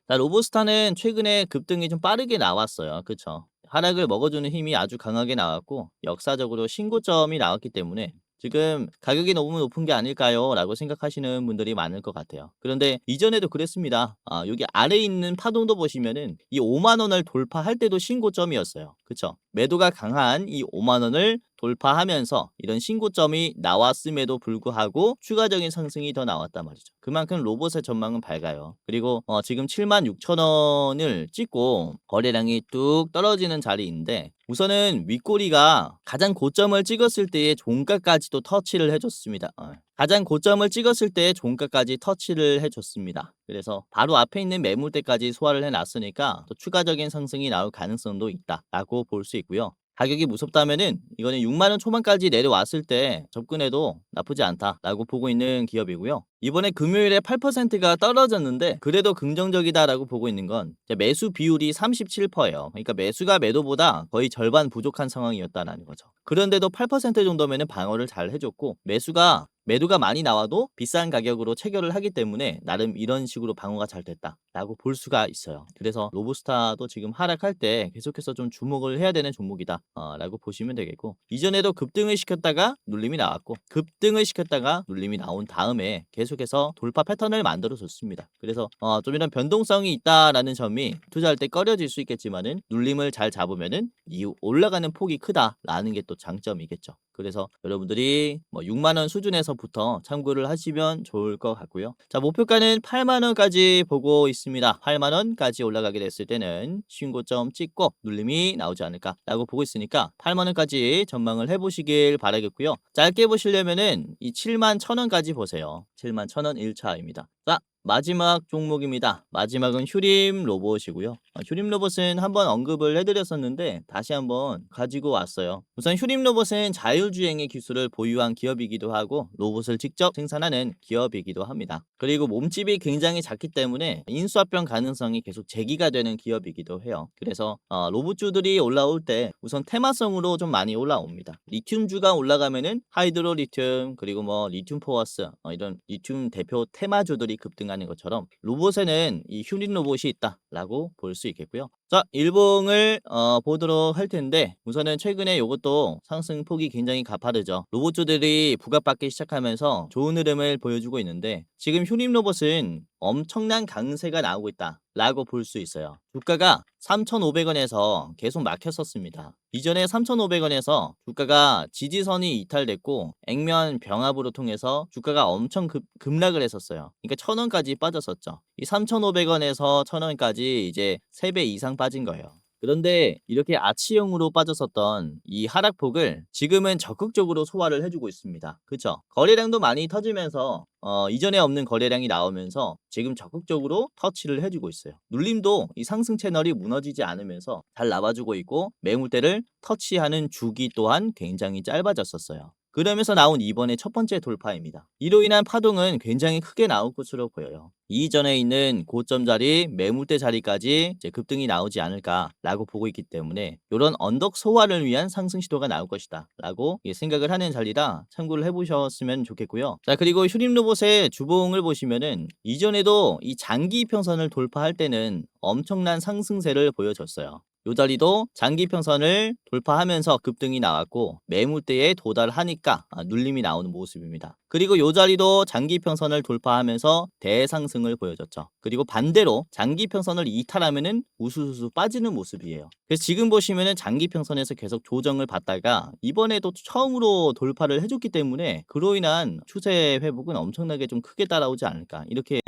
자, 로보스타는 최근에 급등이 좀 빠르게 나왔어요. 그쵸? 하락을 먹어주는 힘이 아주 강하게 나왔고 역사적으로 신고점이 나왔기 때문에 지금 가격이 너무 높은 게 아닐까요? 라고 생각하시는 분들이 많을 것 같아요. 그런데 이전에도 그랬습니다. 여기 아래에 있는 파동도 보시면은 이 5만 원을 돌파할 때도 신고점이었어요. 그쵸? 매도가 강한 이 5만 원을 돌파하면서 이런 신고점이 나왔음에도 불구하고 추가적인 상승이 더 나왔단 말이죠. 그만큼 로봇의 전망은 밝아요. 그리고 지금 7만 6천 원을 찍고 거래량이 뚝 떨어지는 자리인데 우선은 윗꼬리가 가장 고점을 찍었을 때의 종가까지도 터치를 해줬습니다. 가장 고점을 찍었을 때의 종가까지 터치를 해줬습니다. 그래서 바로 앞에 있는 매물대까지 소화를 해놨으니까 또 추가적인 상승이 나올 가능성도 있다라고 볼 수 있고요. 가격이 무섭다면은 이거는 6만 원 초반까지 내려왔을 때 접근해도 나쁘지 않다라고 보고 있는 기업이고요. 이번에 금요일에 8%가 떨어졌는데 그래도 긍정적이다라고 보고 있는 건 매수 비율이 37%예요. 그러니까 매수가 매도보다 거의 절반 부족한 상황이었다라는 거죠. 그런데도 8% 정도면은 방어를 잘 해줬고 매도가 많이 나와도 비싼 가격으로 체결을 하기 때문에 나름 이런 식으로 방어가 잘 됐다라고 볼 수가 있어요. 그래서 로보스타도 지금 하락할 때 계속해서 좀 주목을 해야 되는 종목이다 라고 보시면 되겠고 이전에도 급등을 시켰다가 눌림이 나왔고 급등을 시켰다가 눌림이 나온 다음에 계속해서 돌파 패턴을 만들어 줬습니다. 그래서 좀 이런 변동성이 있다라는 점이 투자할 때 꺼려질 수 있겠지만은 눌림을 잘 잡으면은 이 올라가는 폭이 크다라는 게 또 장점이겠죠. 그래서 여러분들이 6만 원 수준에서부터 참고를 하시면 좋을 것 같고요. 자, 목표가는 8만 원까지 보고 있습니다. 8만 원까지 올라가게 됐을 때는 신고점 찍고 눌림이 나오지 않을까라고 보고 있으니까 8만 원까지 전망을 해보시길 바라겠고요. 짧게 보시려면은 이 7만 1,000원까지 보세요. 7만 1,000원 1차입니다. 자, 마지막 종목입니다. 마지막은 휴림 로봇이고요. 휴림 로봇은 한번 언급을 해드렸었는데 다시 한번 가지고 왔어요. 우선 휴림 로봇은 자율주행의 기술을 보유한 기업이기도 하고 로봇을 직접 생산하는 기업이기도 합니다. 그리고 몸집이 굉장히 작기 때문에 인수합병 가능성이 계속 제기가 되는 기업이기도 해요. 그래서 로봇주들이 올라올 때 우선 테마성으로 좀 많이 올라옵니다. 리튬주가 올라가면은 하이드로 리튬 그리고 리튬 포워스 이런 리튬 대표 테마주들이 급등하는 것처럼 로봇에는 이 휴림 로봇이 있다라고 볼 수 있겠고요. 자, 일봉을 보도록 할 텐데 우선은 최근에 이것도 상승폭이 굉장히 가파르죠. 로봇주들이 부각받기 시작하면서 좋은 흐름을 보여주고 있는데 지금 휴림 로봇은 엄청난 강세가 나오고 있다 라고 볼 수 있어요. 주가가 3,500원에서 계속 막혔었습니다. 이전에 3,500원에서 주가가 지지선이 이탈됐고 액면 병합으로 통해서 주가가 엄청 급락을 했었어요. 그러니까 1,000원까지 빠졌었죠. 이 3,500원에서 1,000원까지 이제 3배 이상 빠진 거예요. 그런데 이렇게 아치형으로 빠졌었던 이 하락폭을 지금은 적극적으로 소화를 해주고 있습니다. 그쵸? 거래량도 많이 터지면서 이전에 없는 거래량이 나오면서 지금 적극적으로 터치를 해주고 있어요. 눌림도 이 상승 채널이 무너지지 않으면서 잘 나와주고 있고 매물대를 터치하는 주기 또한 굉장히 짧아졌었어요. 그러면서 나온 이번에 첫 번째 돌파입니다. 이로 인한 파동은 굉장히 크게 나올 것으로 보여요. 이전에 있는 고점 자리, 매물대 자리까지 이제 급등이 나오지 않을까라고 보고 있기 때문에 이런 언덕 소화를 위한 상승 시도가 나올 것이다 라고 생각을 하는 자리라 참고를 해보셨으면 좋겠고요. 자, 그리고 휴림 로봇의 주봉을 보시면은 이전에도 이 장기 이평선을 돌파할 때는 엄청난 상승세를 보여줬어요. 요 자리도 장기 평선을 돌파하면서 급등이 나왔고 매물대에 도달하니까 눌림이 나오는 모습입니다. 그리고 요 자리도 장기 평선을 돌파하면서 대상승을 보여줬죠. 그리고 반대로 장기 평선을 이탈하면은 우수수수 빠지는 모습이에요. 그래서 지금 보시면은 장기 평선에서 계속 조정을 받다가 이번에도 처음으로 돌파를 해줬기 때문에 그로 인한 추세 회복은 엄청나게 좀 크게 따라오지 않을까 이렇게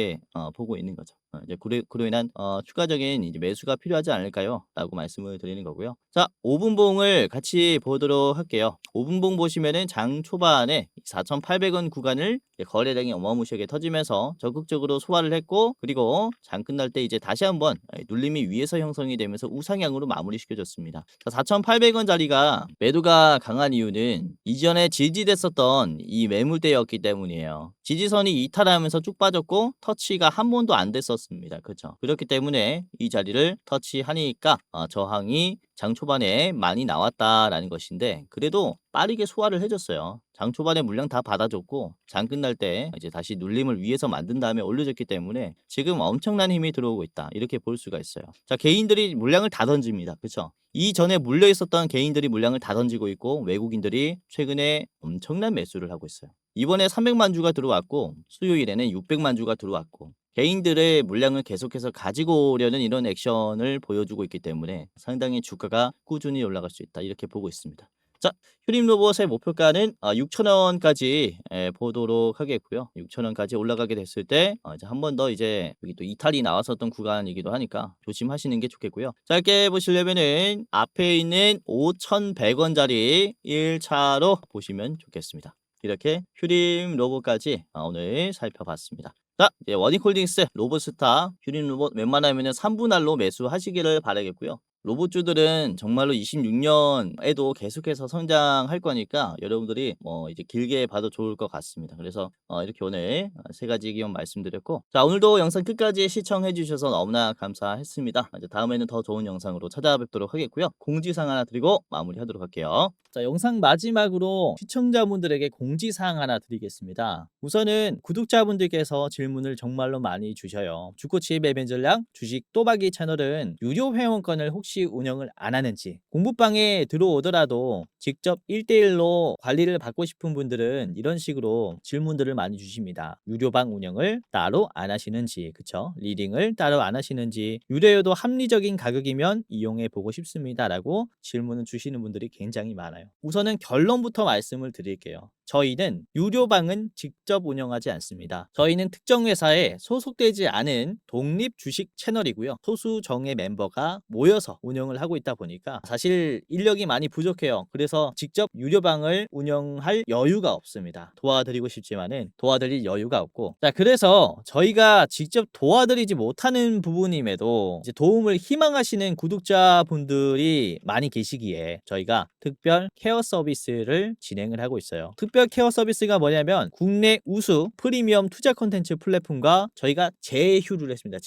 보고 있는 거죠. 이제 그로 인한 추가적인 이제 매수가 필요하지 않을까요? 라고 말씀을 드리는 거고요. 자, 5분봉을 같이 보도록 할게요. 5분봉 보시면은 장 초반에 4,800원 구간을 거래량이 어마무시하게 터지면서 적극적으로 소화를 했고 그리고 장 끝날 때 이제 다시 한번 눌림이 위에서 형성이 되면서 우상향으로 마무리시켜줬습니다. 4,800원 자리가 매도가 강한 이유는 이전에 지지됐었던 이 매물대였기 때문이에요. 지지선이 이탈하면서 쭉 빠졌고 터치가 한 번도 안 됐었습니다. 그렇죠? 그렇기 때문에 이 자리를 터치하니까 저항이 장 초반에 많이 나왔다라는 것인데 그래도 빠르게 소화를 해줬어요. 장 초반에 물량 다 받아줬고 장 끝날 때 이제 다시 눌림을 위해서 만든 다음에 올려줬기 때문에 지금 엄청난 힘이 들어오고 있다. 이렇게 볼 수가 있어요. 자, 개인들이 물량을 다 던집니다. 그렇죠? 이전에 물려 있었던 개인들이 물량을 다 던지고 있고 외국인들이 최근에 엄청난 매수를 하고 있어요. 이번에 300만 주가 들어왔고 수요일에는 600만 주가 들어왔고 개인들의 물량을 계속해서 가지고 오려는 이런 액션을 보여주고 있기 때문에 상당히 주가가 꾸준히 올라갈 수 있다. 이렇게 보고 있습니다. 자, 휴림 로봇의 목표가는 6,000원까지 보도록 하겠고요. 6,000원까지 올라가게 됐을 때 이제 한 번 더 이제 여기 또 이탈이 나왔었던 구간이기도 하니까 조심하시는 게 좋겠고요. 짧게 보시려면은 앞에 있는 5,100원짜리 1차로 보시면 좋겠습니다. 이렇게 휴림 로봇까지 오늘 살펴봤습니다. 자, 이제 워닝콜딩스, 로봇스타, 휴림 로봇 웬만하면 3분할로 매수하시기를 바라겠고요. 로봇주들은 정말로 26년에도 계속해서 성장할 거니까 여러분들이 이제 길게 봐도 좋을 것 같습니다. 그래서 이렇게 오늘 세 가지 기원 말씀드렸고, 자, 오늘도 영상 끝까지 시청해 주셔서 너무나 감사했습니다. 이제 다음에는 더 좋은 영상으로 찾아뵙도록 하겠고요. 공지사항 하나 드리고 마무리하도록 할게요. 자, 영상 마지막으로 시청자분들에게 공지사항 하나 드리겠습니다. 우선은 구독자분들께서 질문을 정말로 많이 주셔요. 주코치의 매매 전략, 주식 또박이 채널은 유료 회원권을 혹시 운영을 안 하는지, 공부방에 들어오더라도 직접 1대1로 관리를 받고 싶은 분들은 이런 식으로 질문들을 많이 주십니다. 유료방 운영을 따로 안 하시는지, 그쵸? 리딩을 따로 안 하시는지, 유료여도 합리적인 가격이면 이용해 보고 싶습니다 라고 질문을 주시는 분들이 굉장히 많아요. 우선은 결론부터 말씀을 드릴게요. 저희는 유료방은 직접 운영하지 않습니다. 저희는 특정 회사에 소속되지 않은 독립 주식 채널이고요. 소수 정예 멤버가 모여서 운영을 하고 있다 보니까 사실 인력이 많이 부족해요. 그래서 직접 유료방을 운영할 여유가 없습니다. 도와드리고 싶지만은 도와드릴 여유가 없고, 자, 그래서 저희가 직접 도와드리지 못하는 부분임에도 이제 도움을 희망하시는 구독자분들이 많이 계시기에 저희가 특별 케어 서비스를 진행을 하고 있어요. 특별 케어 서비스가 뭐냐면 국내 우수 프리미엄 투자 콘텐츠 플랫폼과 저희가 제휴를 했습니다.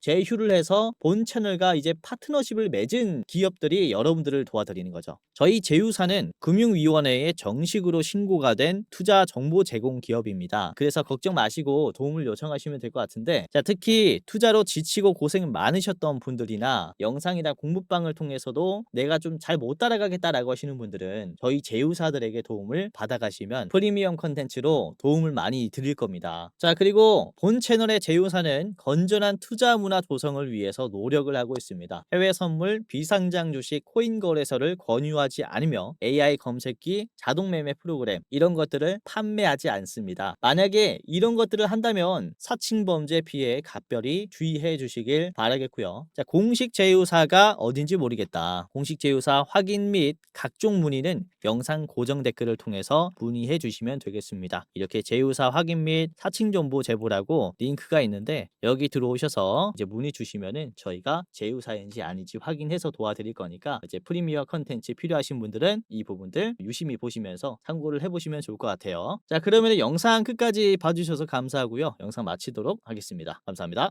제휴를 해서 본 채널과 이제 파트너십을 맺은 기업들이 여러분들을 도와드리는 거죠. 저희 제휴사는 금융위원회에 정식으로 신고가 된 투자 정보 제공 기업입니다. 그래서 걱정 마시고 도움을 요청하시면 될 것 같은데, 자, 특히 투자로 지치고 고생 많으셨던 분들이나 영상이나 공부방을 통해서도 내가 좀 잘 못 따라가겠다라고 하시는 분들은 저희 제휴사들에게 도움을 받아가시면 프리미엄 컨텐츠로 도움을 많이 드릴 겁니다. 자, 그리고 본 채널의 제휴사는 건전한 투자 문화 조성을 위해서 노력을 하고 있습니다. 해외 선물, 비상장 주식, 코인 거래소를 권유하지 않으며 AI 검색기, 자동 매매 프로그램 이런 것들을 판매하지 않습니다. 만약에 이런 것들을 한다면 사칭 범죄 피해에 각별히 주의해 주시길 바라겠고요. 자, 공식 제휴사가 어딘지 모르겠다. 공식 제휴사 확인 및 각종 문의는 영상 고정 댓글을 통해서 문의해 주시면 되겠습니다. 이렇게 제휴사 확인 및 사칭 정보 제보라고 링크가 있는데 여기 들어오셔서 이제 문의 주시면은 저희가 제휴사인지 아닌지 확인해서 도와드릴 거니까 이제 프리미어 컨텐츠 필요하신 분들은 이 부분들 유심히 보시면서 참고를 해보시면 좋을 것 같아요. 자, 그러면 영상 끝까지 봐주셔서 감사하고요. 영상 마치도록 하겠습니다. 감사합니다.